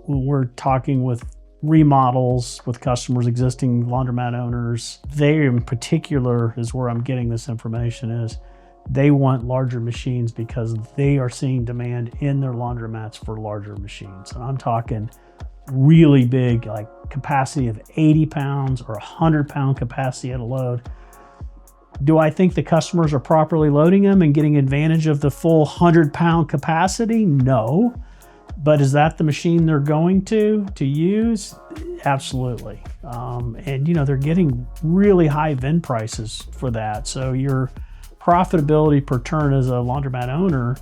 when we're talking with remodels with customers, existing laundromat owners, they in particular is where I'm getting this information is they want larger machines because they are seeing demand in their laundromats for larger machines. And I'm talking really big, like capacity of 80 pounds or 100-pound capacity at a load. Do I think the customers are properly loading them and getting advantage of the full 100-pound capacity? No. But is that the machine they're going to use? Absolutely. And they're getting really high VIN prices for that. So your profitability per turn as a laundromat owner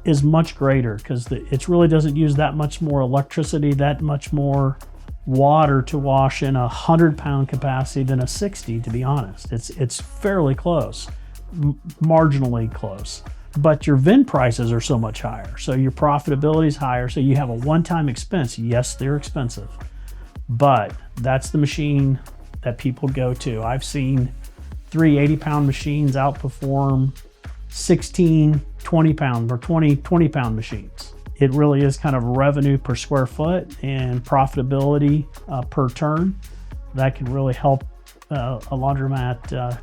is much greater because it really doesn't use that much more electricity, that much more water to wash in a 100-pound capacity than a 60, to be honest. It's fairly close, marginally close. But your VIN prices are so much higher. So your profitability is higher. So you have a one-time expense. Yes, they're expensive, but that's the machine that people go to. I've seen 3 80-pound machines outperform 16 20-pound or 20-pound machines. It really is kind of revenue per square foot and profitability per turn that can really help a laundromat.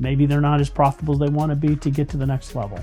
Maybe they're not as profitable as they want to be to get to the next level.